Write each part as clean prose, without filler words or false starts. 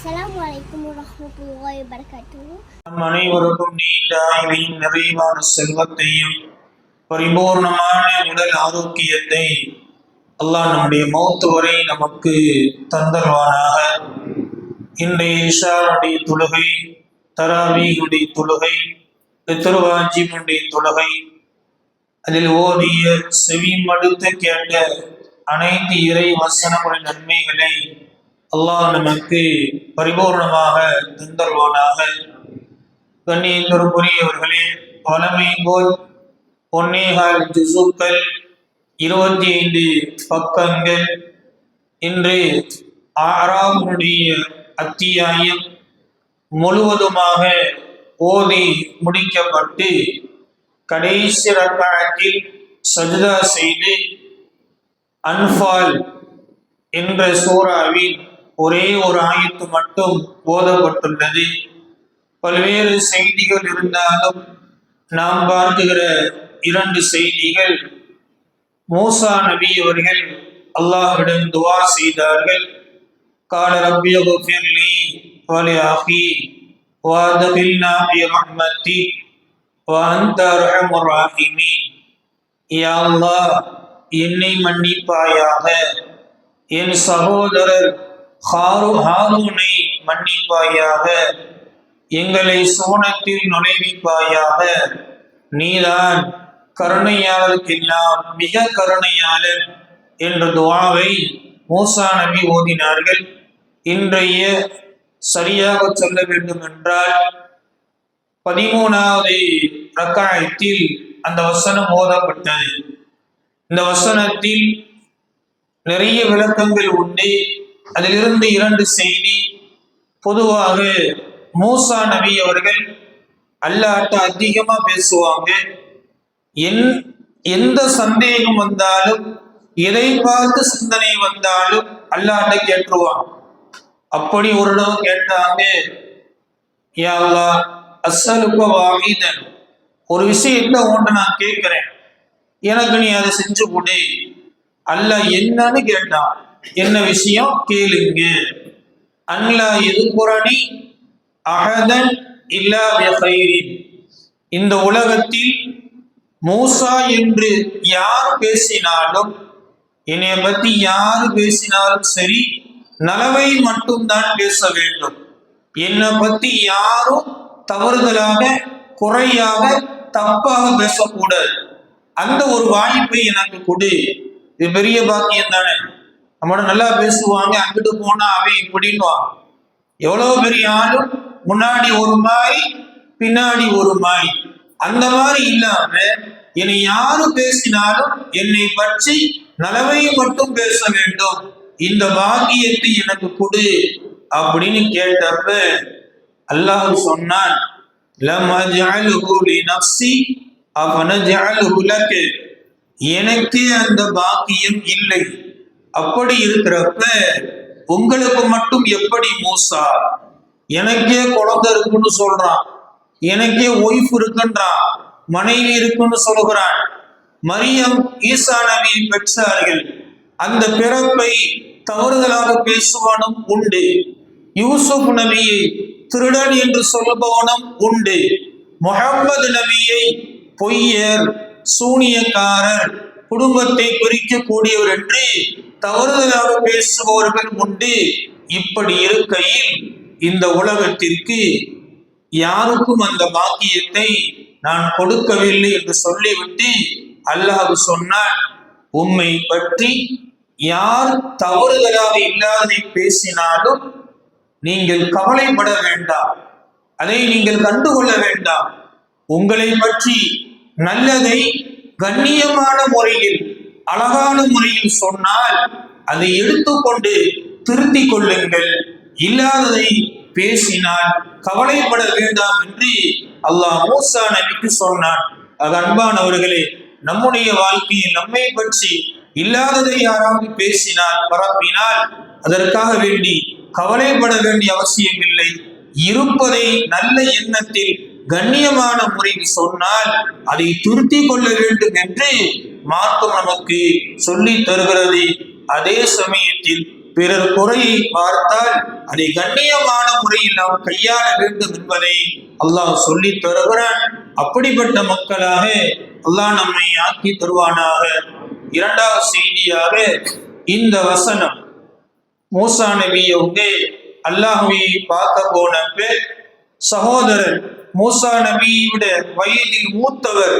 அஸ்ஸலாமு அலைக்கும் வரஹ்மத்துல்லாஹி வபரகாத்துஹு. நம் அனைவருக்கும் நீண்ட ஆயுளையும் நிறைவான செல்வத்தையும் பரிபூர்ணமான உடல் ஆரோக்கியத்தை அல்லாஹ் நம்முடைய மௌத்து வரை நமக்கு தந்தல்வானாக. இன்றைய இஷாவுடைய தொழுகை, தராவீஹுடைய தொழுகை, பித்ருவாஜிபுடைய தொழுகை, அதில் ஓதிய செவி மடுத்து கேட்ட அனைத்து இறை வசனங்களின் நன்மைகளை அல்லாஹ் நமக்கு பரிபூர்ணமாக தந்தல்வானாக. கண்ணியத்திற்குரியவர்களே, வளமை போல் 1.25 ஜுசுக்கள், 25 பக்கங்கள், இன்று ஆறாவுடைய அத்தியாயம் முழுவதுமாக ஓதி முடிக்கப்பட்டு கடைசி ரக்காத்தில் சஜ்தா செய்து அன்ஃபால் என்ற சூறாவில் ஒரே ஒரு ஆயத்து மட்டும் ஓதப்பட்டுள்ளது. பல்வேறு செய்திகள் இருந்தாலும் நாம் பார்க்குகிற 2 செய்திகள், மூசா நபி அவர்கள் அல்லாஹ்விடம் துவா செய்தார்கள். கால ரப்பி குஃபிர்லி வலி அஹி வஅத்கில்னா பி ரஹ்மதி வ அன்த அர்ஹமுர் ராஹிமீன். யா அல்லாஹ், என்னை மன்னிப்பாயாக, என் சகோதரர் ஹாரூனை மன்னிப்பாயாக, எங்களை சுவனத்தில் நுழைவிப்பாயாக, நீதான் கருணையாளருக்கெல்லாம் மிக கருணையாளர் என்ற துஆவை மூசா நபி ஓதினார்கள். இன்றைய சரியாக சொல்ல வேண்டும் என்றால் 13வது ரக்காயத்தில் அந்த வசனம் ஓதப்பட்டது. இந்த வசனத்தில் நிறைய விளக்கங்கள் உண்டு. அதிலிருந்து 2 செய்தி. பொதுவாக மூசா நபி அவர்கள் அல்லாஹ்ட்ட அதிகமா பேசுவாங்க. எந்த சந்தேகம் வந்தாலும், எதை பார்த்து சிந்தனை வந்தாலும் அல்லாஹ்ட்ட கேட்டுருவாங்க. அப்படி ஒரு தடவை கேட்டாங்க, யா அல்லாஹ், அஸ்ஸலுக வாஹிதன், ஒரு விஷயத்தை உன்கிட்ட நான் கேட்கிறேன், எனக்கு நீ அதை செஞ்சு கொடு. அல்லாஹ் என்னன்னு கேட்டான். என்ன விஷயம் கேளுங்க. அன்லா எதுக்குறனி அஹதன் இல்லா பிகைரின், இந்த உலகத்தில் மூசா என்று யார் பேசினாலும், என்னைய பத்தி யார் பேசினாலும் சரி, நலவை மட்டும்தான் பேச வேண்டும். என்னை பத்தி யாரும் தவறுதலாக, குறையாக, தப்பாக பேசக்கூடாது. அந்த ஒரு வாய்ப்பை எனக்கு கொடு. இது பெரிய பாக்கியம் தானே. நம்மளோட நல்லா பேசுவாங்க, அங்கிட்டு போனா அவன் இப்படின்னுவாங்க. எவ்வளவு பெரிய ஆளும் முன்னாடி ஒரு மாய், பின்னாடி ஒரு மாய். அந்த மாதிரி இல்லாம என்னை யாரு பேசினாலும் என்னை பற்றி நலவை மட்டும் பேச வேண்டும். இந்த பாக்கியத்தை எனக்கு கொடு அப்படின்னு கேட்டப்ப அல்லாஹ் சொன்னான், லம் அஜ்அலுஹு லினஃப்ஸி அஃபனஜ்அலுஹு லக, எனக்கு அந்த பாக்கியம் இல்லை. அப்படி இருக்கிறப்ப உங்களுக்கு மட்டும் எப்படி மூசா? எனக்கே குழந்தை இருக்குன்னு சொல்றான், எனக்கே ஒய்ஃப் இருக்குன்றான், மனைவி இருக்குன்னு சொல்கிறான். மரியம் ஈசா நபியை பெற்றார்கள். அந்த பிறப்பை தவறுதலாக பேசுவானும் உண்டு. யூசுப் நபியை திருடன் என்று சொல்லுபவனும் உண்டு. முஹம்மது நபியை பொய்யர், சூனியக்காரர், குடும்பத்தை பிரிக்கக்கூடியவர் என்று தவறுதலாக பேசுபவர்கள் உண்டு. இப்படி இருக்கையில் இந்த உலகத்திற்கு யாருக்கும் அந்த பாக்கியத்தை நான் கொடுக்கவில்லை என்று சொல்லிவிட்டு அல்லாஹ் சொன்னான், உம்மை பற்றி யார் தவறுதலாக இல்லாததை பேசினாலும் நீங்கள் கவலைப்பட வேண்டாம், அதை நீங்கள் கண்டுகொள்ள வேண்டாம். உங்களை பற்றி நல்லதை கண்ணியமான முறையில், அழகான முறையில் சொன்னால் அதை எடுத்துக்கொண்டு திருத்திக் கொள்ளுங்கள். இல்லாததை பேசினால் கவலைப்பட வேண்டாம் என்று அல்லாஹ் மூசா நபிக்கு சொன்னான். அது அன்பானவர்களே, நம்முடைய வாழ்க்கையில் நம்மை பற்றி இல்லாததை யாராவது பேசினால், பரப்பினால், அதற்காக வேண்டி கவலைப்பட வேண்டிய அவசியம் இல்லை. இருப்பதை நல்ல எண்ணத்தில் கண்ணியமான முறையில் சொன்னால் அதை திருத்தி கொள்ள வேண்டும் என்று மார்க்கம் நமக்கு சொல்லி தருகிறது. அதே சமயத்தில் பிறர் குறையை பார்த்தால் அதை கண்ணியமான முறையில் நாம் கையாள வேண்டும் என்பதை அல்லாஹ் சொல்லி தருகிறான். அப்படிப்பட்ட மக்களாக அல்லாஹ் நம்மை ஆக்கி தருவானாக. இரண்டாவது செய்தியாக இந்த வசனம், மூசா நபியவங்க அல்லாஹ்வை பார்க்க போனப்ப சகோதரர் மூசா நபியோட வயதில் மூத்தவர்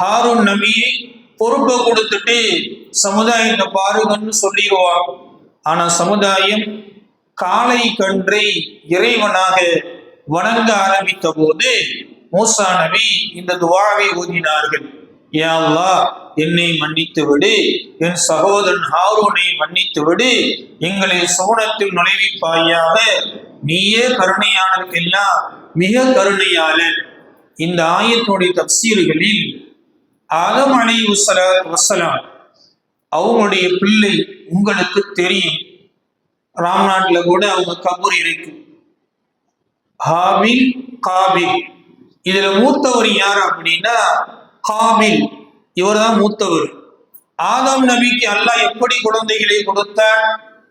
ஹாரூன் நபியை பொறுப்பை கொடுத்துட்டு சமுதாயத்தை பாருங்கன்னு சொல்லிடுவாங்க. ஆனா சமுதாயம் காளை கன்றை இறைவனாக வணங்க ஆரம்பித்த போது மூசா நபி இந்த துவாவை ஓதினார்கள். யா அல்லாஹ், என்னை மன்னித்து விடு, என் சகோதரன் ஹாரூனை மன்னித்து விடு, எங்களை சோனத்தில் நுழைவிப்பாயாக, நீயே கருணையானதுக்கெல்லாம் மிக கருணையாளர். இந்த ஆயத்தினுடைய தப்சீர்களில் ஆதம் அலைஹிஸ்ஸலாத்து வஸ்ஸலாம் அவங்களுடைய பிள்ளை உங்களுக்கு தெரியும், ராம்நாட்டில் கூட அவங்க கபூர் இருக்கு, ஹாபில் காபில். இதுல மூத்தவர் யார் அப்படின்னா காபில், இவர் தான் மூத்தவர். ஆதம் நபிக்கு அல்லாஹ் எப்படி குழந்தைகளை கொடுத்தார்?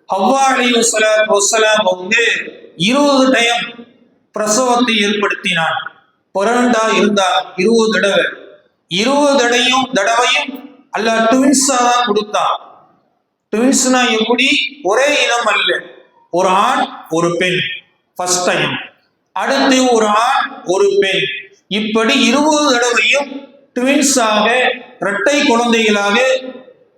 ஹவ்வா அலைஹிஸ்ஸலாத்து வஸ்ஸலாம் அவங்க 20 டைம் பிரசவத்தை ஏற்படுத்தினார். பிறண்டா இருந்தார் 20 தடவை. 20 தடவையும் அல்லாஹ் ட்வின்ஸா தான் கொடுத்தான். ட்வின்ஸ்னா எப்படி? ஒரே இனம் அல்ல, ஒரு ஆண் ஒரு பெண் ஃபர்ஸ்ட் டைம், அடுத்து ஒரு ஆண் ஒரு பெண், இப்படி 20 தடவையும் ட்வின்ஸாக இரட்டை குழந்தைகளாக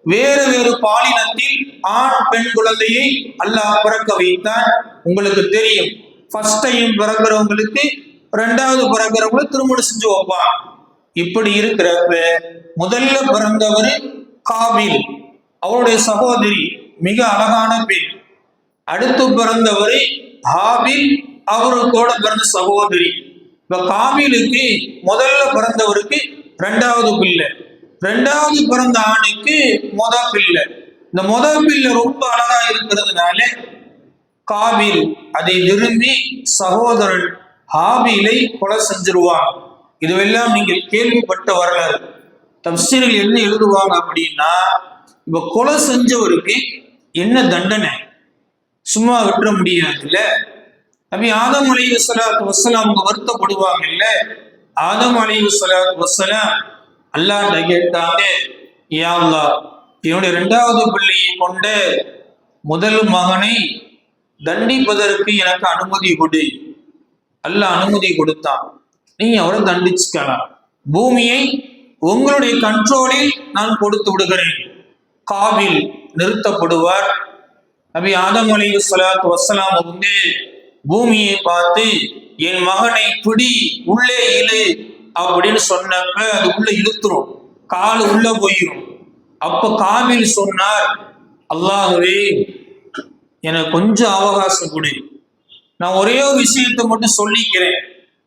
வேறு வேறு பாலினத்தில் ஆண் பெண் குழந்தையை அல்லாஹ் பிறக்க வைத்தான். உங்களுக்கு தெரியும், ஃபர்ஸ்ட் டைம் பிறக்கிறவங்களுக்கு ரெண்டாவது பிறக்கிறவங்களுக்கு திருமணம் செஞ்சு வைப்பான். இப்படி இருக்கிறப்ப முதல்ல பிறந்தவர் காபில், அவருடைய சகோதரி மிக அழகான பெண். அடுத்து பிறந்தவர் ஹாபில், அவருக்கோட பிறந்த சகோதரி. இப்ப காபிலுக்கு முதல்ல பிறந்தவருக்கு ரெண்டாவது பிள்ளை, ரெண்டாவது பிறந்த ஆணுக்கு முத பிள்ளை. இந்த முத பிள்ளை ரொம்ப அழகா இருக்கிறதுனால காபில் அதை விரும்பி சகோதரன் ஹாபிலை கொலை செஞ்சிருவாங்க. இதுவெல்லாம் நீங்கள் கேள்விப்பட்ட வரலாறு. தப்சீரில் என்ன எழுதுவாங்க அப்படின்னா, இப்ப கொலை செஞ்சவருக்கு என்ன தண்டனை சும்மா விட்டுற முடியாதுல்ல. நபி ஆதம் அலைஹிஸ்ஸலாத்து வஸ்ஸலாம் அவங்க வருத்தப்படுவாங்க இல்ல. ஆதம் அலைஹிஸ்ஸலாத்து வஸ்ஸலாம் அல்லாஹ்ட்ட கேட்டாங்க, யா அல்லாஹ், என்னுடைய இரண்டாவது பிள்ளையை கொண்ட முதல் மகனை தண்டிப்பதற்கு எனக்கு அனுமதி கொடு. அல்லாஹ் அனுமதி கொடுத்தான். நீங்க அவரை தண்டிச்சுக்கலாம், பூமியை உங்களுடைய கண்ட்ரோலில் நான் கொடுத்து விடுகிறேன். காபில் நிறுத்தப்படுவார். நபி ஆதம் அலைஹிஸ்ஸலாத்து வஸ்ஸலாம் வந்து பூமியை பார்த்து, என் மகனை பிடி, உள்ளே இழு அப்படின்னு சொன்னப்ப அது உள்ள இழுத்துரும், கால் உள்ள போயிடும். அப்ப காபில் சொன்னார், அல்லாஹ்வே, எனக்கு கொஞ்சம் அவகாசம் கொடு, நான் ஒரே ஒரு விஷயத்தை மட்டும் சொல்லிக்கிறேன்,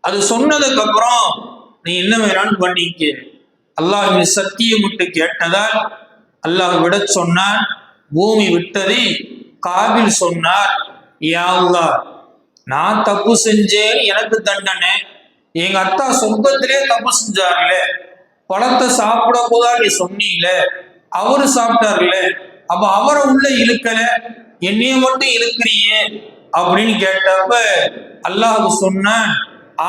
அது சொன்னதுக்கு அப்புறம் நீ என்ன வேணாலும் பண்ணிக்க. அல்லாஹ் சத்தியம் விட்டு கேட்டதால் அல்லாஹ் விட சொன்னான். பூமி விட்டது. காபில் சொன்னார், யா அல்லாஹ், நான் தப்பு செஞ்சேன், எனக்கு தண்டனை. எங்க அத்தா சொர்க்கத்திலே தப்பு செஞ்சாருல, பழத்தை சாப்பிட போதா நீ சொன்னீல, அவரு சாப்பிட்டாருல, அப்ப அவரை உள்ள இழுக்கல, என்னைய மட்டும் இழுக்கிறியே அப்படின்னு கேட்டப்ப அல்லாஹ் சொன்னான்,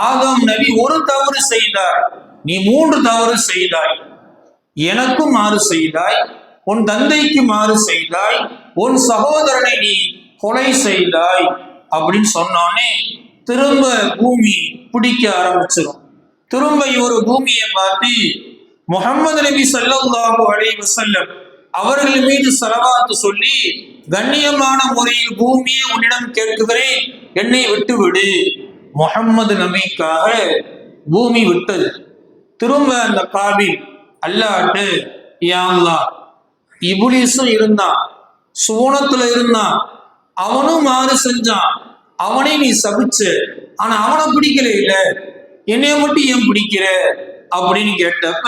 ஆதம் நபி ஒரு தவறு செய்தார், நீ 3 தவறு செய்தாய். எனக்கும் மாறு செய்தாய், உன் தந்தைக்கு மாறு செய்தாய், உன் சகோதரனை நீ கொலை செய்தாய் அப்படின்னு சொன்னோன்னே திரும்ப பூமி பிடிக்க ஆரம்பிச்சிடும். திரும்ப இவர் பூமியை பார்த்து முஹம்மது நபி ஸல்லல்லாஹு அலைஹி வஸல்லம் அவர்கள் மீது ஸலவாத் சொல்லி, கண்ணியமான முறையில் பூமியை உன்னிடம் கேட்கிறேன், என்னை விட்டு விடு. முஹம்மது நபிக்காக பூமி விட்டது. திரும்ப அந்த காபில் அல்லாஹ்ட்ட, யா அல்லாஹ், இப்லீஸும் இருந்தான், சோனத்துல இருந்தான், அவனும் மாறு செஞ்சான், அவனை நீ சபிச்ச, ஆனா அவனை பிடிக்கல இல்ல, என்னைய மட்டும் ஏன் பிடிக்கிற அப்படின்னு கேட்டப்ப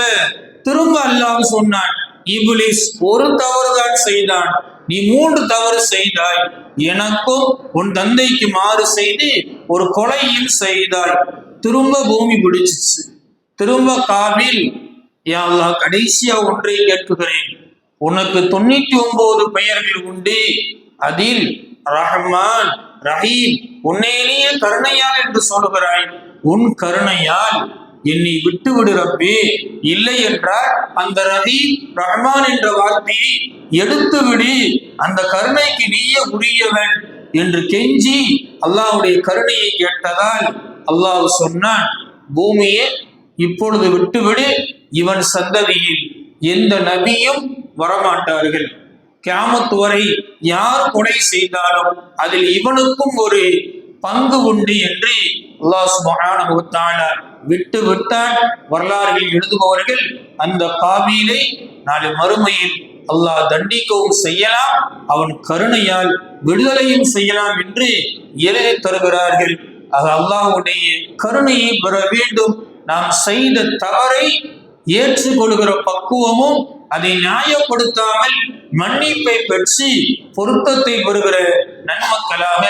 திரும்ப அல்லாஹ் சொன்னான், இப்லீஸ் ஒரு தவறுதான் செய்தான், நீ 3 தவறு செய்தாய், எனக்கும் உன் தந்தைக்கு மாறு செய்து ஒரு கொலையும் செய்தாய். திரும்ப பூமி பிடிச்சிச்சு. திரும்ப காபில், யா அல்லாஹ், கடைசியா ஒன்றை கேட்கிறேன், உனக்கு 99 பெயர்கள் உண்டு, அதில் ரஹ்மான் ரஹீம் உன்னையிலேயே கருணையால் என்று சொல்லுகிறாய். உன் கருணையால் என்னை விட்டுவிடு ரப்பே, இல்லை என்றால் அந்த ரஹீம் ரஹ்மான் என்ற வார்த்தையை எடுத்து விடு, அந்த கருணைக்கு நீயே உரியவன் என்று கெஞ்சி அல்லாஹ்வுடைய கருணையை கேட்டதால் அல்லாஹ் சொன்னான், பூமியை இப்பொழுது விட்டுவிடு, இவன் சந்ததியில் எந்த நபியும் வரமாட்டார்கள். கியாமத் வரை யார் கொலை செய்தாலும் அதில் இவனுக்கும் ஒரு பங்கு உண்டு என்று அல்லாஹ் சுப்ஹானஹு வ தஆலா விட்டு விட்டால் வரலாறுகள் எழுதுபவர்கள் அந்த காபீலை நாளை மறுமையில் அல்லாஹ் தண்டிக்கவும் செய்யலாம், அவன் கருணையால் விடுதலையும் செய்யலாம் என்று எழுதி தருகிறார்கள். அது அல்லாஹ்வுடைய கருணையை பெற வேண்டும். நாம் செய்த தவறை ஏற்றுக்கொள்கிற பக்குவமும் அதை நியாயப்படுத்தாமல் மன்னிப்பை பெற்று பொருத்தத்தை பெறுகிற நன்மக்களாக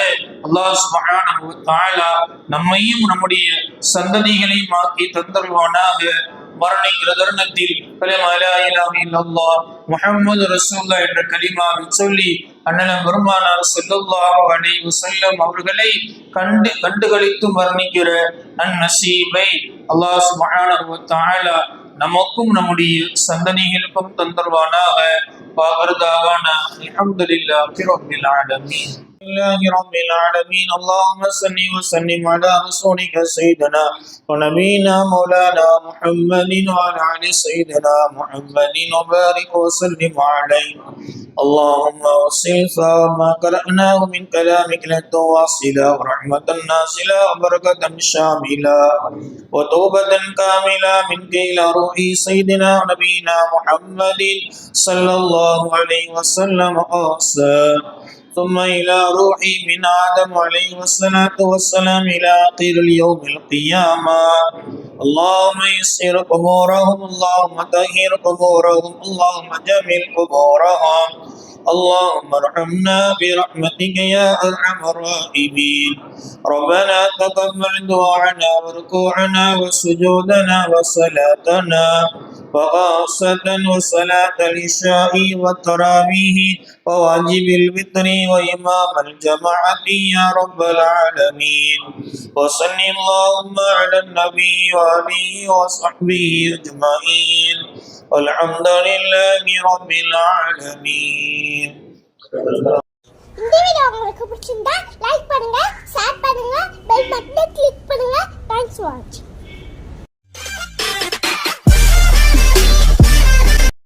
அல்லாஹ் சுப்ஹானஹு வ தஆலா நம்மையும் நம்முடைய சந்ததிகளையும் ஆக்கி தந்தருவானாக. மரணிக்கிற தருணத்தில் கலிமா லா இலாஹ இல்லல்லாஹ் முஹம்மது ரசூலுல்லாஹ் என்ற கலிமாவை சொல்லி அண்ணன் பெருமானார் ஸல்லல்லாஹு அலைஹி வஸல்லம் அவர்களை கண்டுகளித்து மரணிக்கிற நன்னசீபை அல்லாஹ் சுப்ஹானஹு வ தஆலா நமக்கும் நம்முடைய சந்ததிகளுக்கும் தந்தருவானாக. வாகர்தாவானா அல்ஹம்துலில்லாஹி ரப்பில் ஆலமீன். رب العالمين. اللهم صل وسلم على رسولك سيدنا ونبينا مولانا محمد وعلى ال سيدنا محمد وبارك وسلم عليه. اللهم وصل ما قرأناه من كلامك للتواصلا ورحمة نازلة وبركة شاملة وتوبة كاملة منك إلى روح سيدنا نبينا محمد صلى الله عليه وسلم ثم إلى روحي من آدم عليه الصلاة والسلام إلى آخر اليوم القيامة. اللهم يسر قبورهم، اللهم طهر قبورهم، اللهم جمل قبورهم، اللهم ارحمنا برحمتك يا أرحم الراحمين. ربنا تقبل دعاءنا وركوعنا وسجودنا وصلاتنا وخاصة وصلاة العشاء والتراويح وواجب الوتر وإمام الجماعة يا رب العالمين. وصل اللهم على النبي وآله وصحبه أجمعين والحمد لله رب العالمين. இந்த வீடியோ உங்களுக்கு பிடிச்சிருந்தா லைக் பண்ணுங்க, ஷேர் பண்ணுங்க, பெல் பட்டனை கிளிக் பண்ணுங்க. Thanks for watching.